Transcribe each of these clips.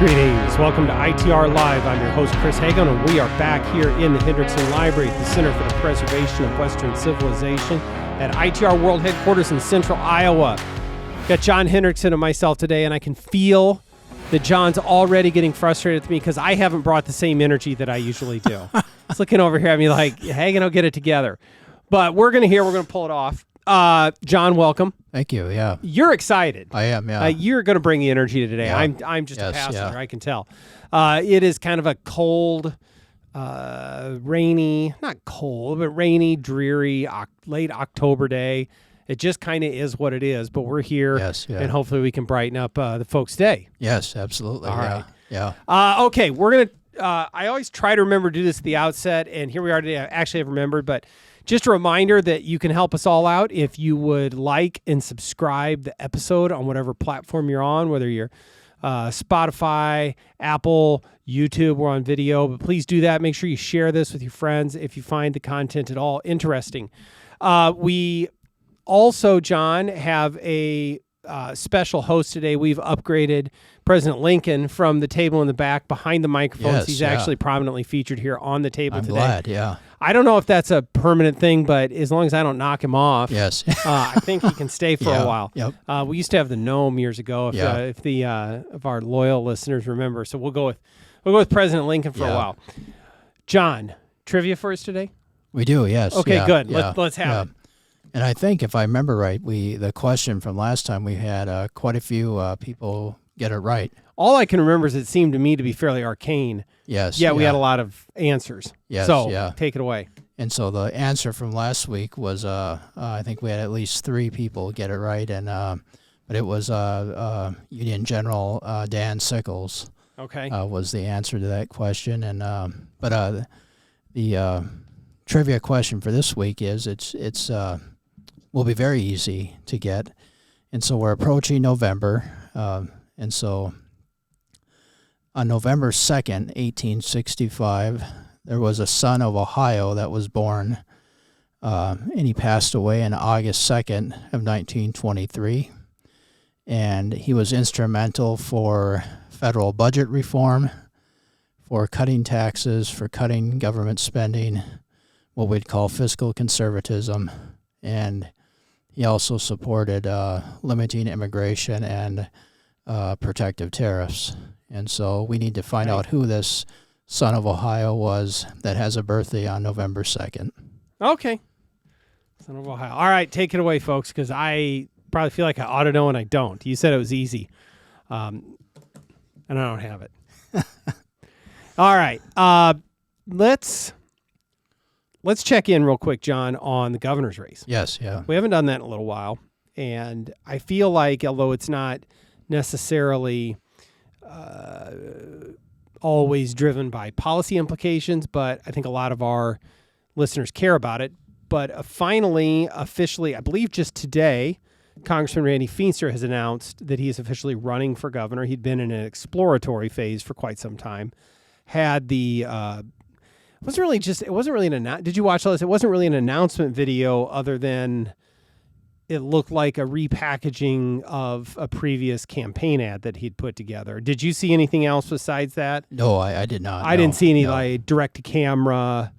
Greetings. Welcome to ITR Live. I'm your host, Chris Hagenow, and we are back here in the Hendrickson Library at the Center for the Preservation of Western Civilization at ITR World Headquarters in Central Iowa. Got John Hendrickson and myself today, and I can feel that John's already getting frustrated with me because I haven't brought the same energy that I usually do. He's looking over here at me like, Hagenow, get it together. But we're going to pull it off. John, welcome. Thank you. Yeah. You're excited. I am. Yeah. You're going to bring the energy today. Yeah. I'm just a passenger. Yeah. I can tell. It is kind of a cold, rainy, not cold, but rainy, dreary, late October day. It just kind of is what it is. But we're here, and hopefully we can brighten up the folks' day. Yes, absolutely. All right. Yeah. Okay, we're going to. I always try to remember to do this at the outset, and here we are today. I actually have remembered, but. Just a reminder that you can help us all out if you would like and subscribe the episode on whatever platform you're on, whether you're Spotify, Apple, YouTube, we're on video, but please do that. Make sure you share this with your friends if you find the content at all interesting. We also, John, have a special host today. We've upgraded President Lincoln from the table in the back behind the microphones. Yes, He's actually prominently featured here on the table today. I'm glad, yeah. I don't know if that's a permanent thing, but as long as I don't knock him off, yes, I think he can stay for a while. Yep. We used to have the gnome years ago, if our loyal listeners remember. So we'll go with President Lincoln for a while. John, trivia for us today? We do, yes. Okay, good. Let's have it. And I think if I remember right, the question from last time we had quite a few people get it right. All I can remember is it seemed to me to be fairly arcane. Yes. Yeah, we had a lot of answers. Yes. So take it away. And so the answer from last week was I think we had at least 3 people get it right, and but it was Union General Dan Sickles. Okay. Was the answer to that question, and but the trivia question for this week is it's will be very easy to get, and so we're approaching November, and so on November 2nd, 1865, there was a son of Ohio that was born, and he passed away on August 2nd of 1923, and he was instrumental for federal budget reform, for cutting taxes, for cutting government spending, what we'd call fiscal conservatism, and he also supported limiting immigration and protective tariffs. And so we need to find out who this son of Ohio was that has a birthday on November 2nd. Okay. Son of Ohio. All right, take it away, folks, because I probably feel like I ought to know and I don't. You said it was easy, and I don't have it. All right. Let's check in real quick, John, on the governor's race. Yes, yeah. We haven't done that in a little while, and I feel like, although it's not necessarily always driven by policy implications, but I think a lot of our listeners care about it. But finally, officially, I believe just today, Congressman Randy Feenstra has announced that he is officially running for governor. He'd been in an exploratory phase for quite some time. Had the did you watch all this? It wasn't really an announcement video other than it looked like a repackaging of a previous campaign ad that he'd put together. Did you see anything else besides that? No, I did not. I didn't see any like direct-to-camera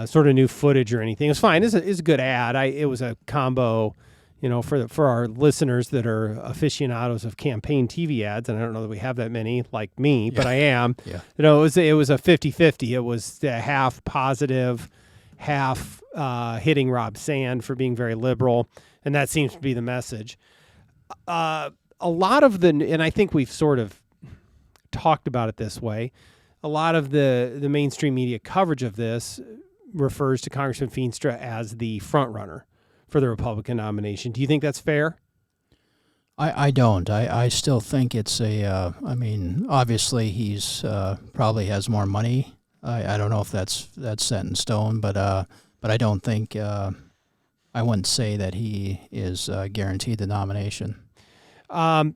sort of new footage or anything. It was fine. It's a good ad. It was a combo, for our listeners that are aficionados of campaign TV ads, and I don't know that we have that many like me, but I am. Yeah. It was a 50-50. It was half positive, half hitting Rob Sand for being very liberal. And that seems to be the message. A lot of and I think we've sort of talked about it this way, a lot of the mainstream media coverage of this refers to Congressman Feenstra as the frontrunner for the Republican nomination. Do you think that's fair? I don't. I still think it's obviously he's probably has more money. I don't know if that's set in stone, but I don't think... I wouldn't say that he is guaranteed the nomination. I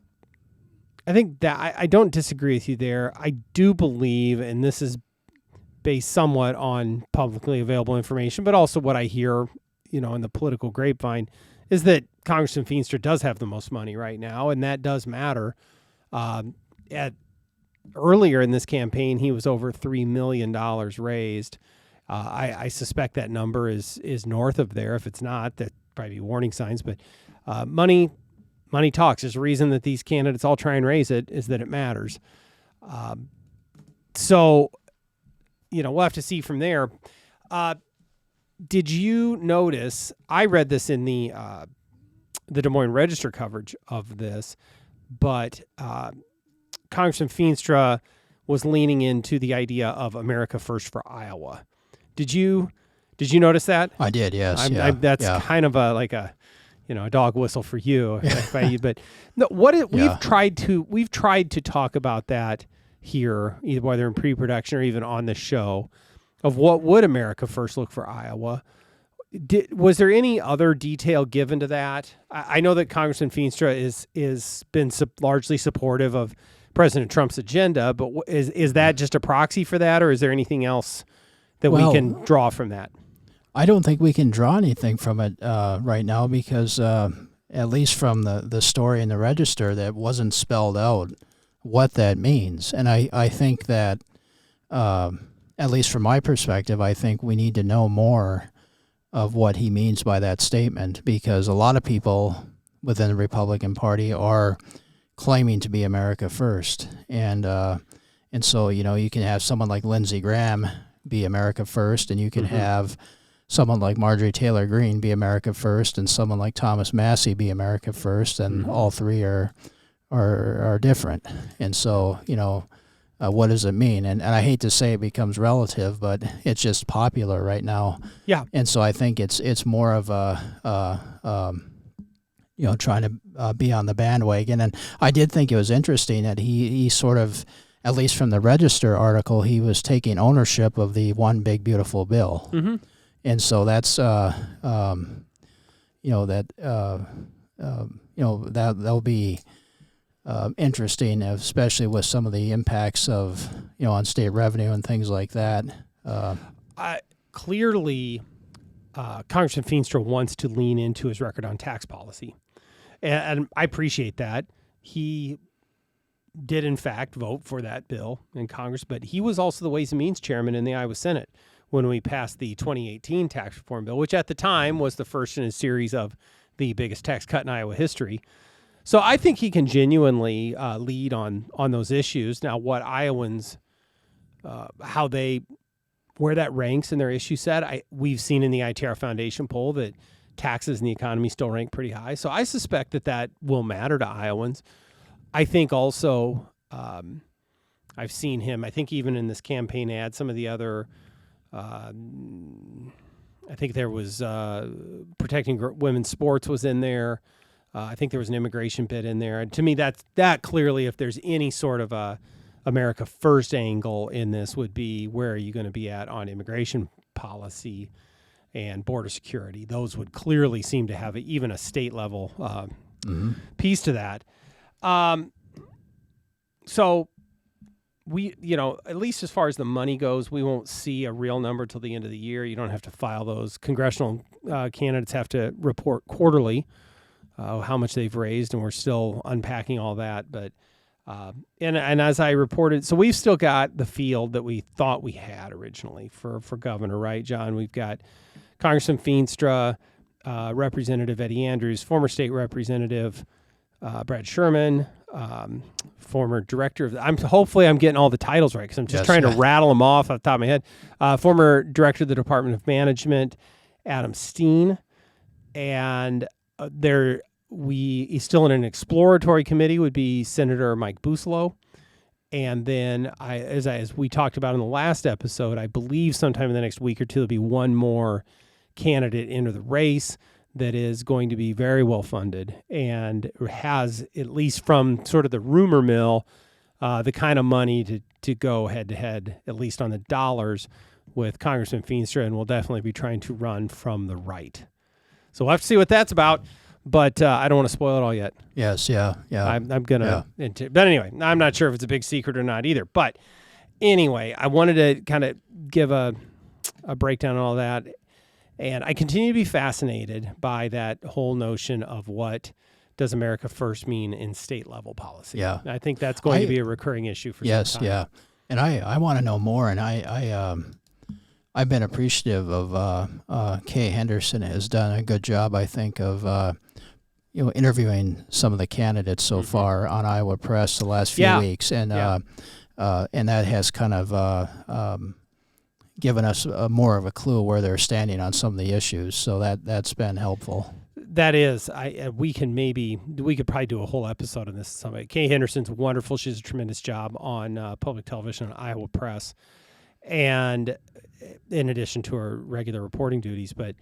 think that I don't disagree with you there. I do believe, and this is based somewhat on publicly available information, but also what I hear, in the political grapevine, is that Congressman Feenstra does have the most money right now, and that does matter. earlier in this campaign, he was over $3 million raised. I suspect that number is north of there. If it's not, that probably be warning signs. But money talks. There's a reason that these candidates all try and raise it, is that it matters. So, we'll have to see from there. Did you notice? I read this in the Des Moines Register coverage of this, but Congressman Feenstra was leaning into the idea of America First for Iowa. Did you notice that? I did, yes. That's kind of a dog whistle for you, but no, we've tried to talk about that here, either whether in pre-production or even on the show, of what would America First look for Iowa. Was there any other detail given to that? I know that Congressman Feenstra is been largely supportive of President Trump's agenda, but is that just a proxy for that, or is there anything else that we can draw from that? I don't think we can draw anything from it right now because at least from the story in the Register, that wasn't spelled out what that means. And I think that, at least from my perspective, I think we need to know more of what he means by that statement, because a lot of people within the Republican Party are claiming to be America First. And so, you can have someone like Lindsey Graham be America First, and you can have someone like Marjorie Taylor Greene be America First, and someone like Thomas Massey be America First, and all three are different. And so, what does it mean? And I hate to say it becomes relative, but it's just popular right now. Yeah. And so I think it's more of trying to be on the bandwagon. And I did think it was interesting that he sort of, at least from the Register article, he was taking ownership of the One Big Beautiful Bill. Mm-hmm. And so that's, that'll be interesting, especially with some of the impacts of, on state revenue and things like that. Clearly, Congressman Feenstra wants to lean into his record on tax policy. And I appreciate that. He did, in fact, vote for that bill in Congress, but he was also the Ways and Means chairman in the Iowa Senate when we passed the 2018 tax reform bill, which at the time was the first in a series of the biggest tax cut in Iowa history. So I think he can genuinely lead on those issues. Now, what Iowans, where that ranks in their issue set, we've seen in the ITR Foundation poll that taxes and the economy still rank pretty high. So I suspect that will matter to Iowans. I think also I've seen him, I think even in this campaign ad, some of the other, I think there was protecting women's sports was in there. I think there was an immigration bit in there. And to me, that clearly, if there's any sort of a America First angle in this, would be where are you going to be at on immigration policy and border security. Those would clearly seem to have even a state level piece to that. So we, at least as far as the money goes, we won't see a real number till the end of the year. You don't have to file those. Congressional candidates have to report quarterly how much they've raised, and we're still unpacking all that. But and as I reported, so we've still got the field that we thought we had originally for governor, right, John? We've got Congressman Feenstra, Representative Eddie Andrews, former state representative Brad Sherman, former director of hopefully I'm getting all the titles right because I'm just trying to rattle them off the top of my head. Former director of the Department of Management, Adam Steen, and he's still in an exploratory committee would be Senator Mike Buslow. And then as we talked about in the last episode, I believe sometime in the next week or two, there'll be one more candidate into the race that is going to be very well funded and has, at least from sort of the rumor mill, the kind of money to go head to head, at least on the dollars, with Congressman Feenstra, and will definitely be trying to run from the right. So we'll have to see what that's about, but I don't want to spoil it all yet. Yes, yeah. I'm going to, but anyway, I'm not sure if it's a big secret or not either. But anyway, I wanted to kind of give a breakdown on all that. And I continue to be fascinated by that whole notion of what Yeah. does America First mean in state level policy? Yeah. I think that's going to be a recurring issue for Yes, some time. yeah. And I want to know more, and I've been appreciative of Kay Henderson has done a good job, I think, of interviewing some of the candidates so far on Iowa Press the last few weeks, and that has kind of given us more of a clue where they're standing on some of the issues. So that's been helpful. That is, we could probably do a whole episode on this. Somebody, Kay Henderson's wonderful. She does a tremendous job on public television on Iowa Press, and in addition to her regular reporting duties, but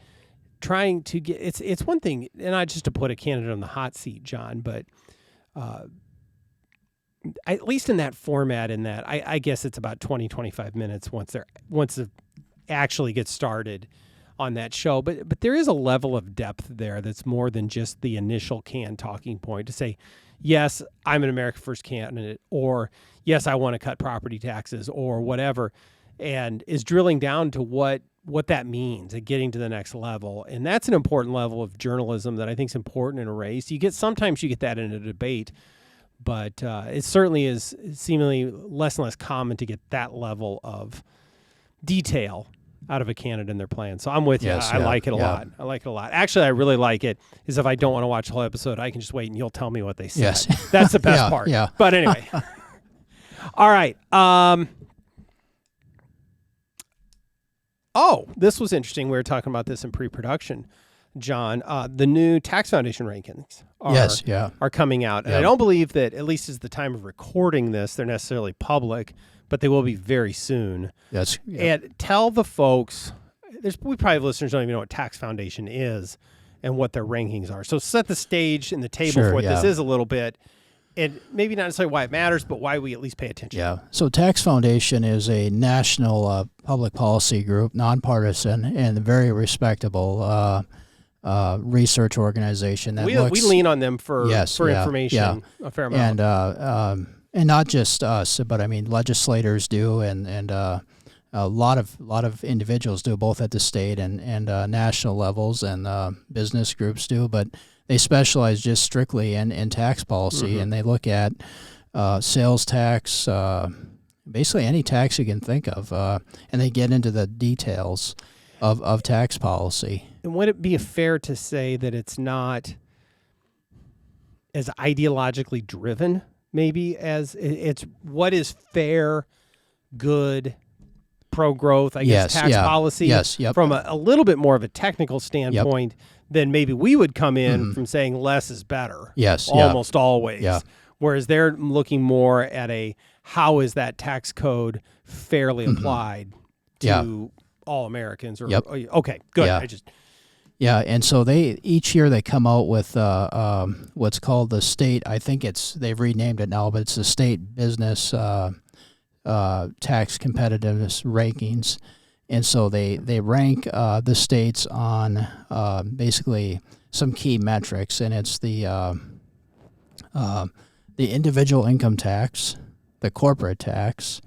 trying to get it's one thing, and not just to put a candidate on the hot seat, John, but at least in that format, I guess it's about 20, 25 minutes once it actually gets started on that show. But there is a level of depth there that's more than just the initial canned talking point to say, yes, I'm an America First candidate, or yes, I want to cut property taxes, or whatever, and is drilling down to what that means and getting to the next level. And that's an important level of journalism that I think is important in a race. Sometimes you get that in a debate, but it certainly is seemingly less and less common to get that level of detail out of a candidate in their plan. So I'm with you. I like it a lot. I like it a lot. Actually, I really like it is if I don't want to watch the whole episode, I can just wait and you'll tell me what they said. Yes. That's the best part. Yeah. But anyway. All right. This was interesting. We were talking about this in pre-production, John. The new Tax Foundation rankings are coming out. And I don't believe that, at least as the time of recording this, they're necessarily public, but they will be very soon. And tell the folks, we probably have listeners who don't even know what Tax Foundation is and what their rankings are. So set the stage and the table for what this is a little bit, and maybe not necessarily why it matters, but why we at least pay attention. Yeah. So Tax Foundation is a national public policy group, nonpartisan, and very respectable research organization. That we lean on them for information a fair amount. And not just us, but I mean legislators do, and a lot of individuals do, both at the state and national levels, and business groups do. But they specialize just strictly in tax policy, and they look at sales tax, basically any tax you can think of, and they get into the details of tax policy. And would it be fair to say that it's not as ideologically driven, maybe, as it's what is fair, good, pro-growth, I guess, tax policy from a little bit more of a technical standpoint than maybe we would come in from saying less is better almost always. Whereas they're looking more at how is that tax code fairly applied to all Americans? Okay, good. And so each year they come out with what's called the state. I think they've renamed it now, but it's the state business tax competitiveness rankings, and so they rank the states on basically some key metrics, and it's the individual income tax, the corporate tax,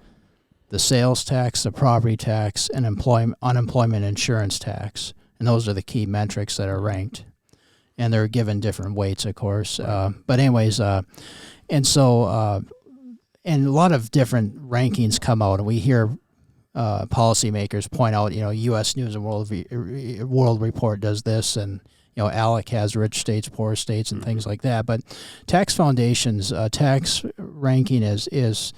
the sales tax, the property tax, and unemployment insurance tax. And those are the key metrics that are ranked. And they're given different weights, of course. But anyways, and so, and a lot of different rankings come out, and we hear policymakers point out, U.S. News and World Report does this, and, ALEC has rich states, poor states, and things like that. But Tax Foundation's tax ranking is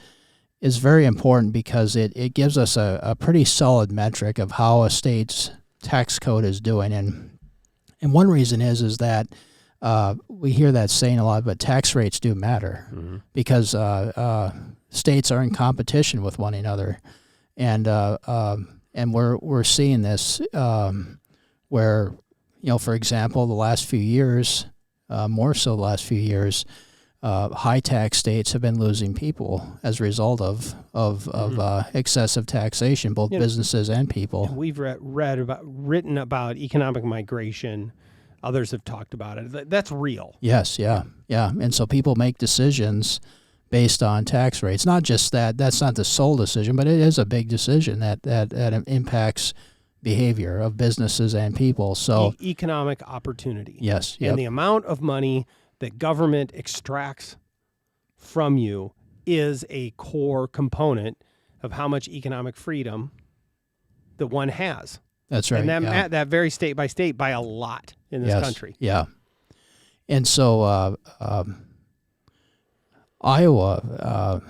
very important because it gives us a pretty solid metric of how a state's tax code is doing, and one reason is that we hear that saying a lot, but tax rates do matter because states are in competition with one another, and we're seeing this where, for example, the last few years, more so the last few years, high tax states have been losing people as a result of excessive taxation, both businesses and people. We've written about economic migration. Others have talked about it. That's real. Yes, yeah. And so people make decisions based on tax rates. Not just that. That's not the sole decision, but it is a big decision that impacts behavior of businesses and people. So economic opportunity. Yes. And the amount of money that government extracts from you is a core component of how much economic freedom that one has. That's right. And that varies state by state by a lot in this country. Yeah. And so Iowa,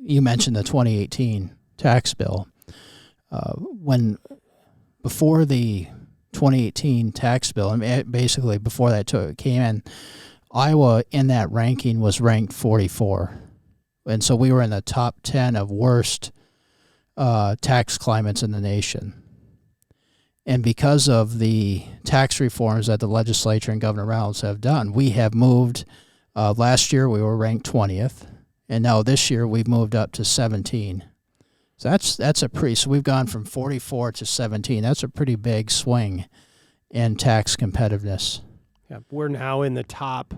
you mentioned the 2018 tax bill. Before the 2018 tax bill, and basically before that came in, Iowa in that ranking was ranked 44. And so we were in the top 10 of worst tax climates in the nation. And because of the tax reforms that the legislature and Governor Reynolds have done, we have moved. Last year we were ranked 20th, and now this year we've moved up to 17. So so we've gone from 44 to 17. That's a pretty big swing in tax competitiveness. Yeah, we're now in the top,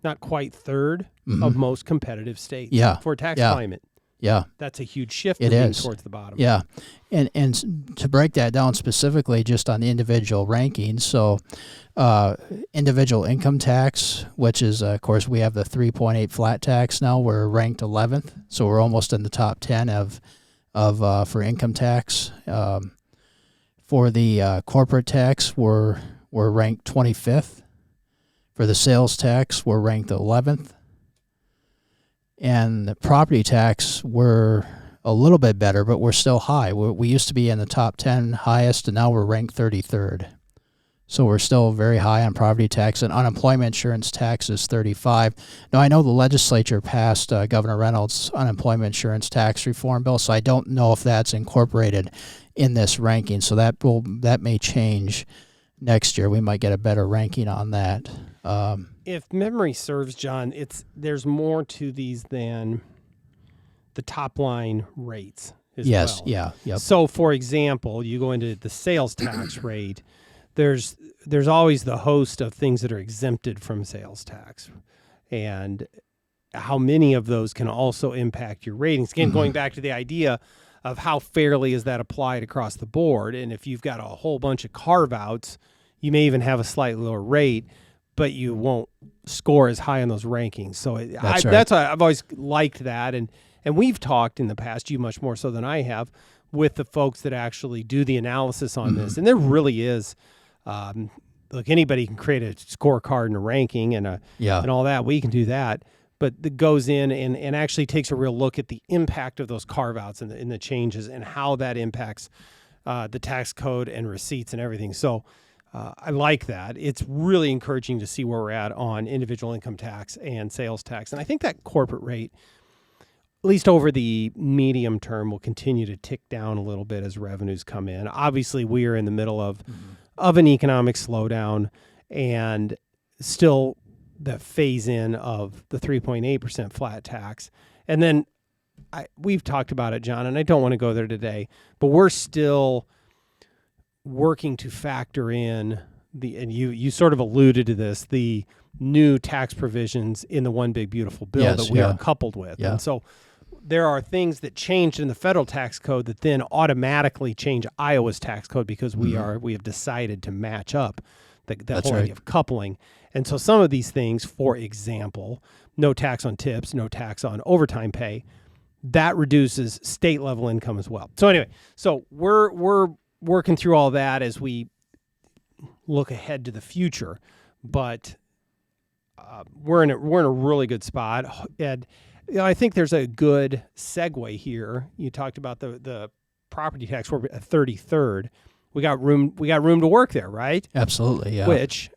not quite third of most competitive states for tax climate. Yeah. That's a huge shift towards the bottom. Yeah. And to break that down specifically just on the individual rankings, so individual income tax, which is, of course, we have the 3.8 flat tax now. We're ranked 11th, so we're almost in the top 10 for income tax. For the corporate tax, we're ranked 25th. For the sales tax, we're ranked 11th. And the property tax, we're a little bit better, but we're still high. We used to be in the top 10 highest, and now we're ranked 33rd. So we're still very high on property tax, and unemployment insurance tax is 35. Now, I know the legislature passed Governor Reynolds' unemployment insurance tax reform bill, so I don't know if that's incorporated in this ranking. So that may change next year. We might get a better ranking on that. If memory serves, John, there's more to these than the top line rates as well. Yeah. Yep. So, for example, you go into the sales tax rate. There's always the host of things that are exempted from sales tax, and how many of those can also impact your ratings. Again, going back to the idea of how fairly is that applied across the board, and if you've got a whole bunch of carve-outs, you may even have a slightly lower rate, but you won't score as high on those rankings. So that's why I've always liked that. And we've talked in the past, you much more so than I have, with the folks that actually do the analysis on this. And there really is, look, anybody can create a scorecard and a ranking and all that. We can do that. But it goes in and actually takes a real look at the impact of those carve-outs and the changes and how that impacts the tax code and receipts and everything. So I like that. It's really encouraging to see where we're at on individual income tax and sales tax. And I think that corporate rate, at least over the medium term, will continue to tick down a little bit as revenues come in. Obviously, we are in the middle of an economic slowdown, and still the phase in of the 3.8% flat tax. And then we've talked about it, John, and I don't want to go there today, but we're still working to factor in and you sort of alluded to this, the new tax provisions in the One Big Beautiful Bill that we are coupled with. Yeah. And so there are things that changed in the federal tax code that then automatically change Iowa's tax code because we have decided to match up the whole idea of coupling. And so some of these things, for example, no tax on tips, no tax on overtime pay, that reduces state level income as well. So anyway, we're working through all that as we look ahead to the future, but we're in a really good spot. And I think there's a good segue here. You talked about the property tax. We're at 33rd. We got room to work there, right? Absolutely, yeah. Which,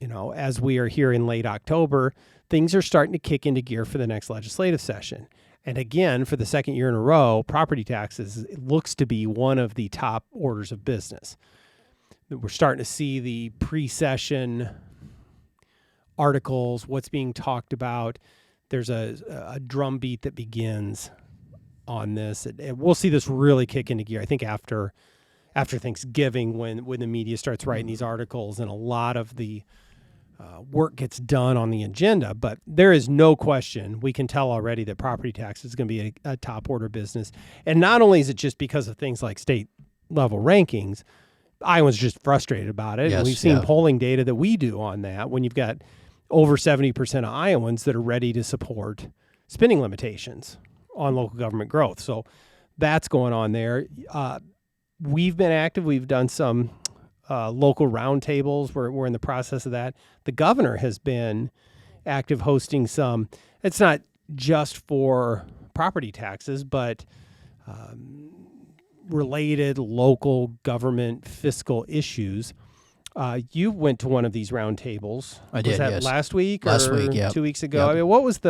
as we are here in late October, things are starting to kick into gear for the next legislative session. And again, for the second year in a row, property taxes looks to be one of the top orders of business. We're starting to see the pre-session articles, what's being talked about. There's a drumbeat that begins on this. And we'll see this really kick into gear, I think, after Thanksgiving when the media starts writing these articles and a lot of the work gets done on the agenda. But there is no question, we can tell already that property tax is going to be a top order business. And not only is it just because of things like state level rankings, Iowans are just frustrated about it. Yes, and we've seen yeah. polling data that we do on that when you've got over 70% of Iowans that are ready to support spending limitations on local government growth. So that's going on there. We've been active. We've done some local roundtables. We're in the process of that. The governor has been active hosting some. It's not just for property taxes, but related local government fiscal issues. You went to one of these roundtables. I did, Was that yes. last week Last or week, yeah. 2 weeks ago? Yep. I mean, what was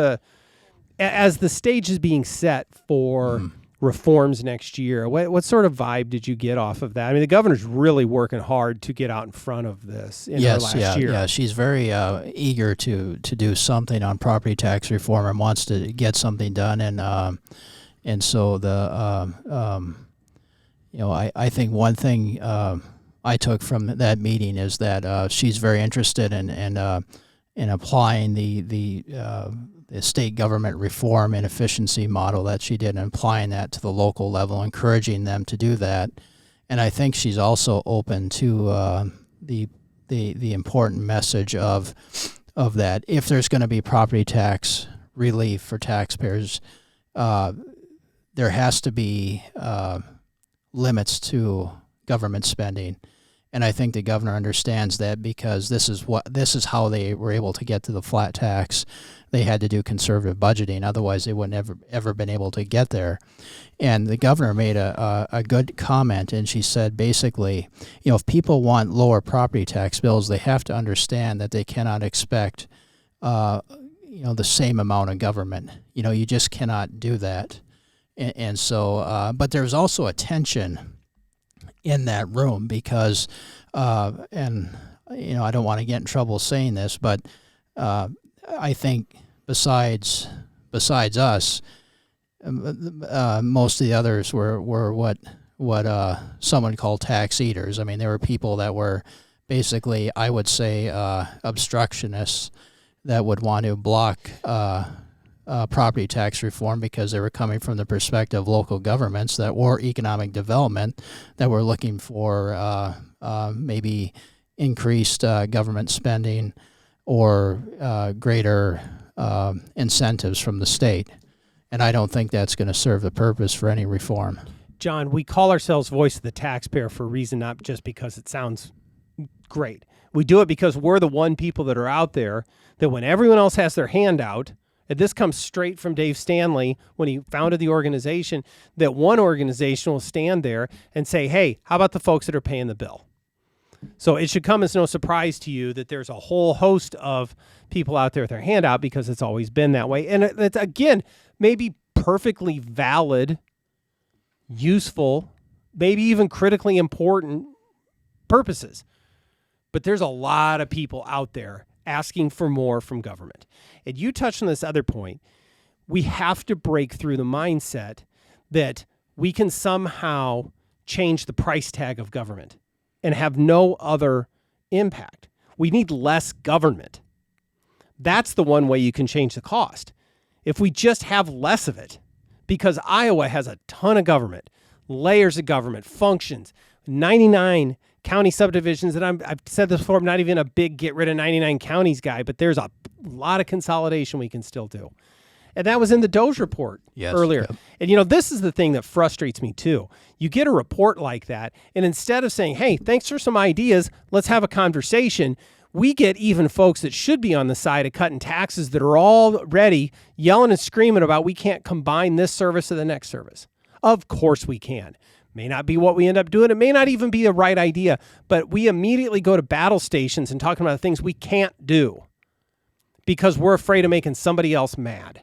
as the stage is being set for reforms next year, what sort of vibe did you get off of that? I mean, the governor's really working hard to get out in front of this in her last year. Yeah, she's very eager to do something on property tax reform and wants to get something done, and so I think one thing I took from that meeting is that she's very interested in applying the state government reform and efficiency model that she did and applying that to the local level, encouraging them to do that. And I think she's also open to the important message of that if there's going to be property tax relief for taxpayers, there has to be limits to government spending. And I think the governor understands that because this is how they were able to get to the flat tax. They had to do conservative budgeting, otherwise they wouldn't ever been able to get there. And the governor made a good comment, and she said basically, if people want lower property tax bills, they have to understand that they cannot expect the same amount of government. You just cannot do that. And so, but there's also a tension in that room because, I don't want to get in trouble saying this, but I think besides us, most of the others were what someone called tax eaters. I mean, there were people that were basically, I would say, obstructionists that would want to block property tax reform because they were coming from the perspective of local governments that were economic development, that were looking for maybe increased government spending or greater incentives from the state. And I don't think that's going to serve the purpose for any reform. John, we call ourselves Voice of the Taxpayer for a reason, not just because it sounds great. We do it because we're the one people that are out there that when everyone else has their hand out, and this comes straight from Dave Stanley when he founded the organization, that one organization will stand there and say, hey, how about the folks that are paying the bill? So it should come as no surprise to you that there's a whole host of people out there with their hand out because it's always been that way. And it's, again, maybe perfectly valid, useful, maybe even critically important purposes. But there's a lot of people out there asking for more from government. And you touched on this other point. We have to break through the mindset that we can somehow change the price tag of government and have no other impact. We need less government. That's the one way you can change the cost. If we just have less of it, because Iowa has a ton of government, layers of government, functions, 99 county subdivisions, and I've said this before, I'm not even a big get rid of 99 counties guy, but there's a lot of consolidation we can still do. And that was in the Doge report earlier. Yep. And, this is the thing that frustrates me, too. You get a report like that, and instead of saying, hey, thanks for some ideas, let's have a conversation, we get even folks that should be on the side of cutting taxes that are already yelling and screaming about we can't combine this service to the next service. Of course we can. May not be what we end up doing. It may not even be the right idea, but we immediately go to battle stations and talking about things we can't do because we're afraid of making somebody else mad.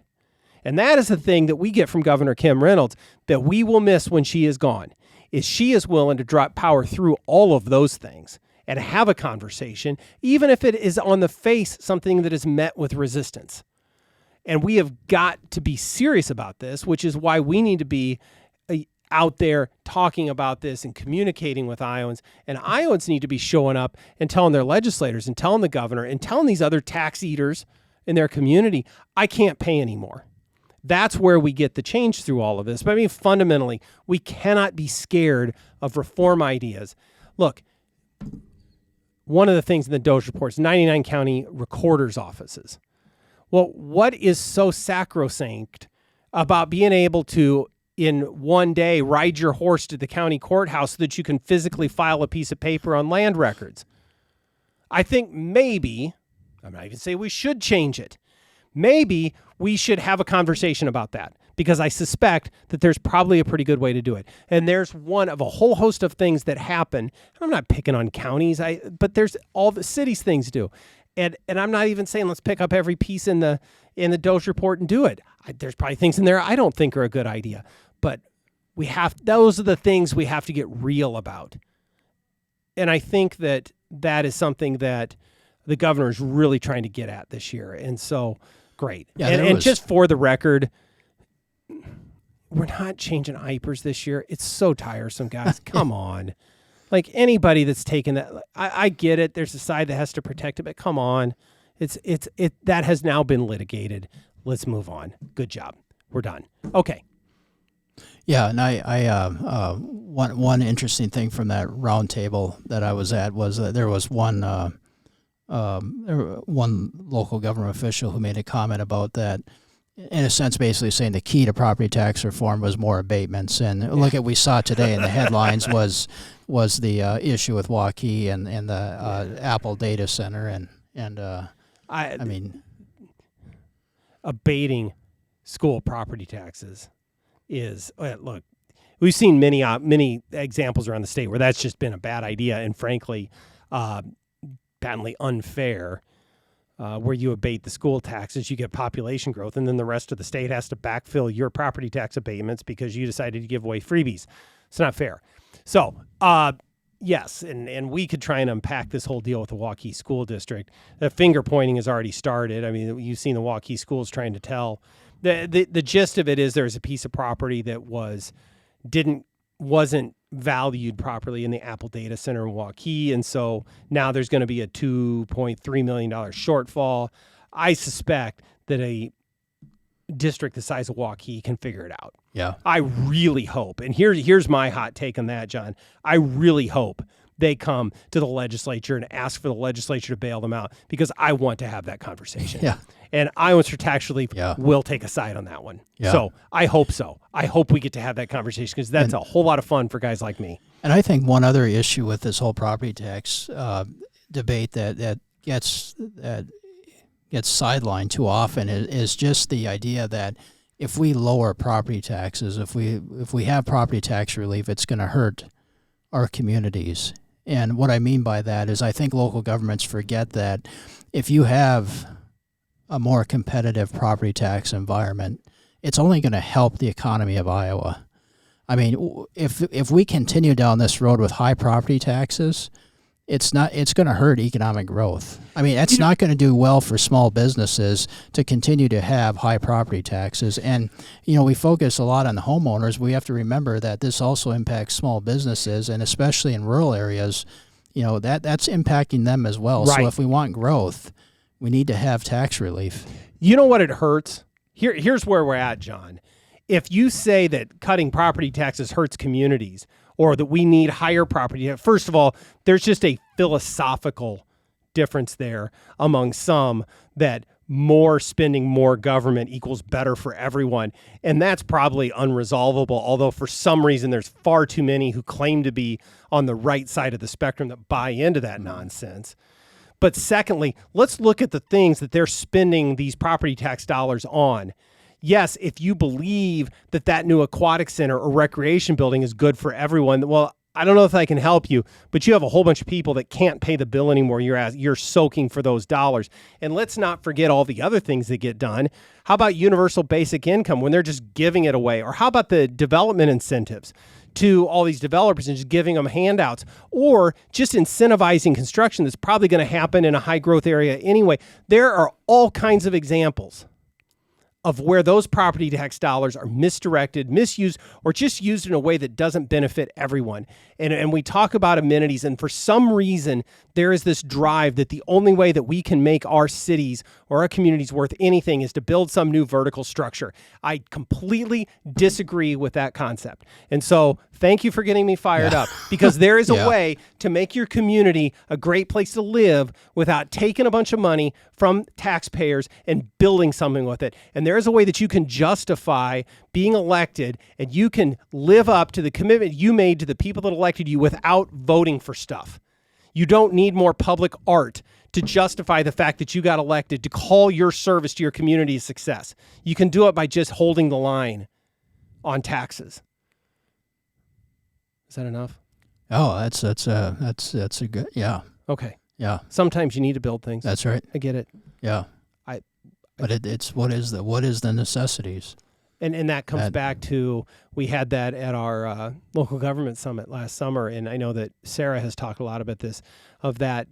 And that is the thing that we get from Governor Kim Reynolds that we will miss when she is gone, is she is willing to drop power through all of those things and have a conversation, even if it is on the face something that is met with resistance. And we have got to be serious about this, which is why we need to be out there talking about this and communicating with Iowans. And Iowans need to be showing up and telling their legislators and telling the governor and telling these other tax eaters in their community, I can't pay anymore. That's where we get the change through all of this. But I mean, fundamentally, we cannot be scared of reform ideas. Look, one of the things in the Doge reports, 99 county recorders' offices. Well, what is so sacrosanct about being able to, in one day, ride your horse to the county courthouse so that you can physically file a piece of paper on land records? I think maybe, I'm not even saying we should change it. Maybe we should have a conversation about that, because I suspect that there's probably a pretty good way to do it. And there's one of a whole host of things that happen. I'm not picking on counties, but there's all the cities things do. And I'm not even saying let's pick up every piece in the Doge report and do it. There's probably things in there I don't think are a good idea. But those are the things we have to get real about. And I think that is something that the governor is really trying to get at this year. And so, great. Yeah, and just for the record, we're not changing IPERs this year. It's so tiresome, guys. Come on. Like, anybody that's taken that, I get it. There's a side that has to protect it, but come on. That has now been litigated. Let's move on. Good job. We're done. Okay. Yeah, and I one interesting thing from that roundtable that I was at was that there was one local government official who made a comment about that, in a sense, basically saying the key to property tax reform was more abatements. And look at what we saw today in the headlines was the issue with Waukee and the Apple data center I mean, abating school property taxes is look. We've seen many examples around the state where that's just been a bad idea and frankly, patently unfair. Where you abate the school taxes, you get population growth, and then the rest of the state has to backfill your property tax abatements because you decided to give away freebies. It's not fair. So, yes, and we could try and unpack this whole deal with the Waukee School District. The finger pointing has already started. I mean, you've seen the Waukee schools trying to tell. The gist of it is there's a piece of property that wasn't valued properly in the Apple data center in Waukee, and so now there's going to be a $2.3 million shortfall. I suspect that a district the size of Waukee can figure it out. Yeah. I really hope, and here's my hot take on that, John. I really hope they come to the legislature and ask for the legislature to bail them out, because I want to have that conversation. Yeah. And Iowans for Tax Relief will take a side on that one. Yeah. So. I hope we get to have that conversation, because that's a whole lot of fun for guys like me. And I think one other issue with this whole property tax debate that gets sidelined too often is just the idea that if we lower property taxes, if we have property tax relief, it's going to hurt our communities. And what I mean by that is I think local governments forget that if you have a more competitive property tax environment, it's only going to help the economy of Iowa. I mean, if we continue down this road with high property taxes, it's going to hurt economic growth. I mean, it's not going to do well for small businesses to continue to have high property taxes. And, we focus a lot on the homeowners. We have to remember that this also impacts small businesses, and especially in rural areas, that's impacting them as well. Right. So if we want growth, we need to have tax relief. You know what it hurts? Here's where we're at, John. If you say that cutting property taxes hurts communities, or that we need higher property, first of all, there's just a philosophical difference there among some that more spending, more government equals better for everyone. And that's probably unresolvable, although for some reason there's far too many who claim to be on the right side of the spectrum that buy into that nonsense. But secondly, let's look at the things that they're spending these property tax dollars on. Yes, if you believe that new aquatic center or recreation building is good for everyone, well, I don't know if I can help you, but you have a whole bunch of people that can't pay the bill anymore. You're soaking for those dollars. And let's not forget all the other things that get done. How about universal basic income when they're just giving it away? Or how about the development incentives to all these developers and just giving them handouts, or just incentivizing construction that's probably going to happen in a high growth area anyway? There are all kinds of examples of where those property tax dollars are misdirected, misused, or just used in a way that doesn't benefit everyone. And we talk about amenities, and for some reason, there is this drive that the only way that we can make our cities or our communities worth anything is to build some new vertical structure. I completely disagree with that concept. And so thank you for getting me fired up, because there is a way to make your community a great place to live without taking a bunch of money from taxpayers and building something with it. And there is a way that you can justify being elected, and you can live up to the commitment you made to the people that elected you without voting for stuff. You don't need more public art to justify the fact that you got elected to call your service to your community a success. You can do it by just holding the line on taxes. Is that enough? Oh, that's a good, yeah. Okay. Yeah. Sometimes you need to build things. That's right. I get it. Yeah. But it's what is the necessities? And that comes back to, we had that at our local government summit last summer, and I know that Sarah has talked a lot about this, of that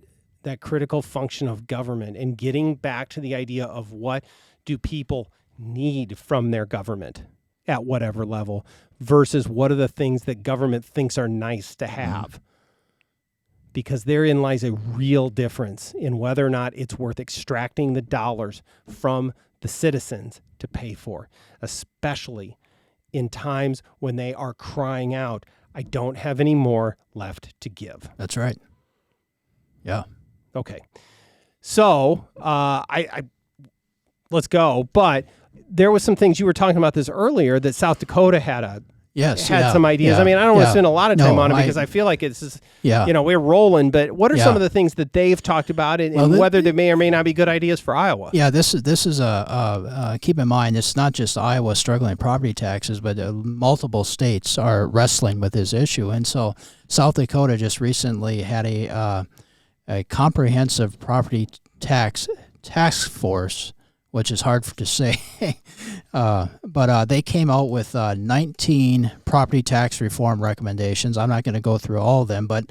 critical function of government, and getting back to the idea of what do people need from their government at whatever level versus what are the things that government thinks are nice to have. Because therein lies a real difference in whether or not it's worth extracting the dollars from the citizens to pay for, especially in times when they are crying out, I don't have any more left to give. That's right. Yeah. Okay. So let's go. But there was some things you were talking about this earlier, that South Dakota had some ideas. Yeah, I mean, I don't want to spend a lot of time on it because I feel like it's just, yeah. We're rolling. But what are some of the things that they've talked about, and whether they may or may not be good ideas for Iowa? Yeah, this is keep in mind, it's not just Iowa struggling with property taxes, but multiple states are wrestling with this issue. And so South Dakota just recently had a comprehensive property tax task force, which is hard to say, but they came out with 19 property tax reform recommendations. I'm not going to go through all of them, but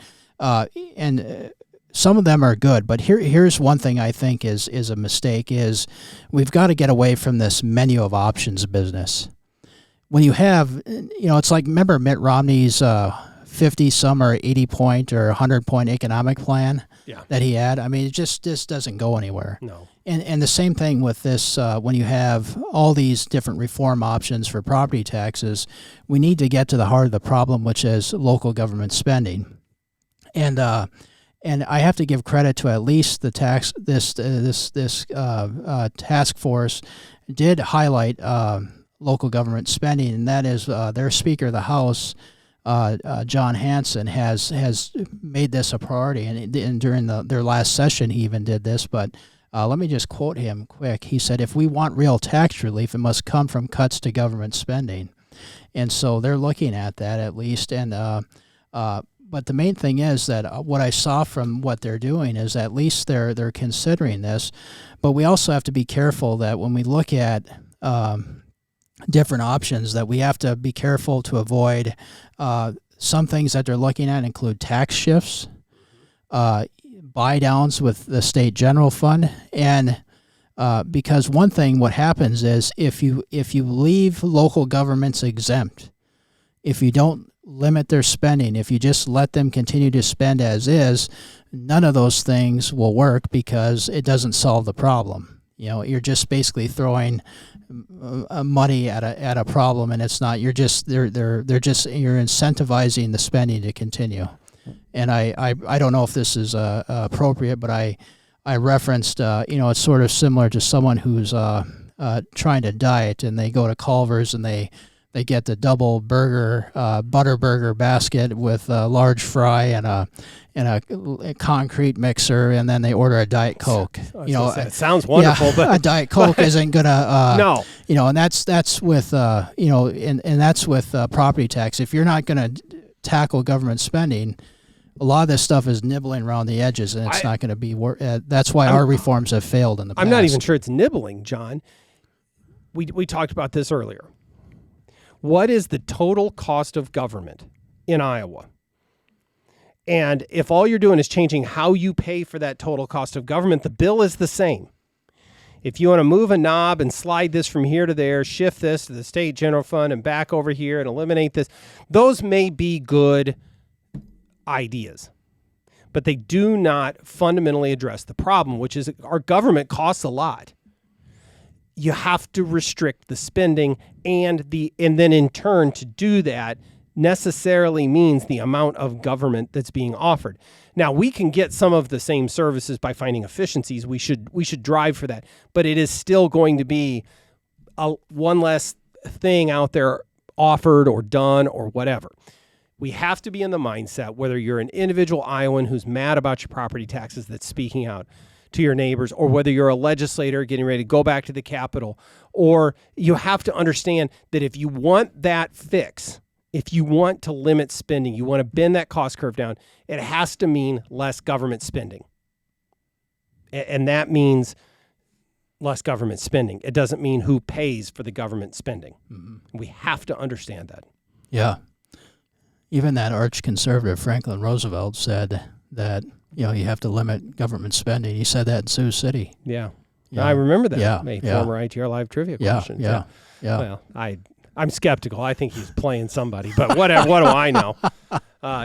some of them are good. But here's one thing I think is a mistake: is we've got to get away from this menu of options business. When you have, it's like, remember Mitt Romney's 50-some or 80-point or 100-point economic plan that he had? I mean, it just doesn't go anywhere. No. And the same thing with this, when you have all these different reform options for property taxes, we need to get to the heart of the problem, which is local government spending. And I have to give credit to at least the task force did highlight local government spending, and that is their Speaker of the House, John Hendrickson, has made this a priority, and during their last session he even did this. But let me just quote him quick. He said, "If we want real tax relief, it must come from cuts to government spending." And so they're looking at that at least. And but the main thing is that what I saw from what they're doing is at least they're considering this. But we also have to be careful that when we look at different options, that we have to be careful to avoid some things that they're looking at include tax shifts, buy downs with the state general fund, and because one thing, what happens is if you leave local governments exempt, if you don't limit their spending, if you just let them continue to spend as is, none of those things will work because it doesn't solve the problem. You're just basically throwing money at a problem, and it's not. You're incentivizing the spending to continue. And I don't know if this is appropriate, but I referenced it's sort of similar to someone who's trying to diet, and they go to Culver's and they get the double burger butter burger basket with a large fry and a concrete mixer, and then they order a Diet Coke. It sounds wonderful, but a Diet Coke isn't gonna no. And that's with and that's with property tax. If you're not gonna tackle government spending, a lot of this stuff is nibbling around the edges, and it's not going to be. That's why our reforms have failed in the past. I'm not even sure it's nibbling, John. We talked about this earlier. What is the total cost of government in Iowa? And if all you're doing is changing how you pay for that total cost of government, the bill is the same. If you want to move a knob and slide this from here to there, shift this to the state general fund and back over here and eliminate this, those may be good ideas. But they do not fundamentally address the problem, which is our government costs a lot. You have to restrict the spending, and then in turn to do that necessarily means the amount of government that's being offered. Now, we can get some of the same services by finding efficiencies. We should drive for that, but it is still going to be one less thing out there offered or done or whatever. We have to be in the mindset, whether you're an individual Iowan who's mad about your property taxes that's speaking out to your neighbors, or whether you're a legislator getting ready to go back to the Capitol, or you have to understand that if you want that fix, if you want to limit spending, you want to bend that cost curve down, it has to mean less government spending. And that means less government spending. It doesn't mean who pays for the government spending. Mm-hmm. We have to understand that. Yeah. Even that arch conservative Franklin Roosevelt said that, you have to limit government spending. He said that in Sioux City. Yeah. I remember that. Yeah. Former ITR Live trivia question. Yeah. Well, I'm skeptical. I think he's playing somebody, but whatever. What do I know?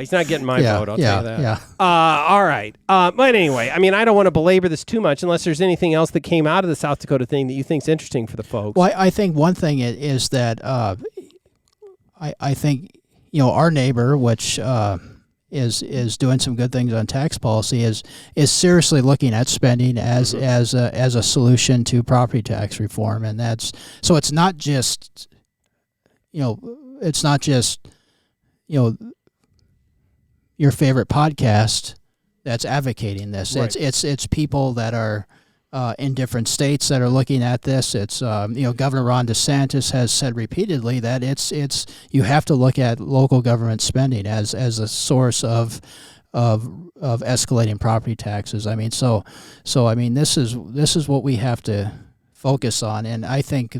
He's not getting my vote. I'll tell you that. Yeah. All right. But anyway, I don't want to belabor this too much unless there's anything else that came out of the South Dakota thing that you think is interesting for the folks. Well, I think one thing is that I think, our neighbor, which is doing some good things on tax policy, is seriously looking at spending as a solution to property tax reform, and so it's not just your favorite podcast that's advocating this. Right. It's people that are in different states that are looking at this. It's Governor Ron DeSantis has said repeatedly that it's you have to look at local government spending as a source of escalating property taxes. This is what we have to focus on, and I think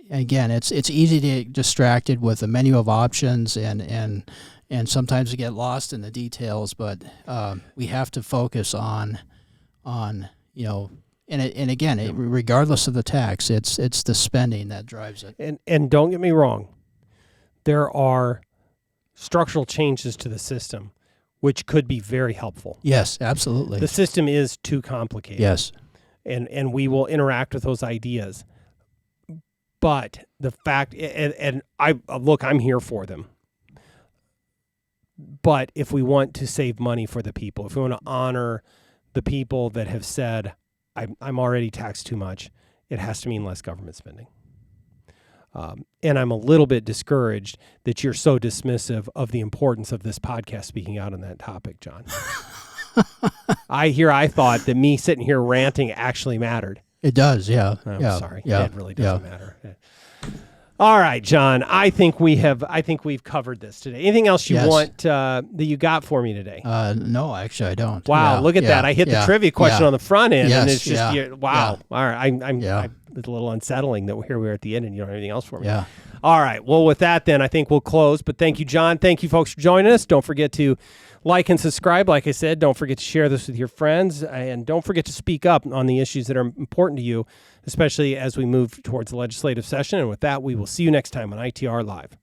again, it's easy to get distracted with a menu of options and sometimes we get lost in the details, but we have to focus on regardless of the tax, it's the spending that drives it. And don't get me wrong, there are structural changes to the system which could be very helpful. Yes, absolutely. The system is too complicated. Yes. And we will interact with those ideas. But the fact, I'm here for them. But if we want to save money for the people, if we want to honor the people that have said, I'm already taxed too much, it has to mean less government spending. And I'm a little bit discouraged that you're so dismissive of the importance of this podcast speaking out on that topic, John. I thought that me sitting here ranting actually mattered. It does, yeah. I'm sorry. Yeah. It really doesn't matter. All right, John. I think we've covered this today. Anything else you want that you got for me today? No, actually, I don't. Wow, look at that! I hit the trivia question on the front end, and it's just wow. Yeah. All right, it's a little unsettling that here we are at the end, and you don't have anything else for me. Yeah. All right. Well, with that, then I think we'll close. But thank you, John. Thank you, folks, for joining us. Don't forget to like and subscribe. Like I said, don't forget to share this with your friends, and don't forget to speak up on the issues that are important to you, especially as we move towards the legislative session. And with that, we will see you next time on ITR Live.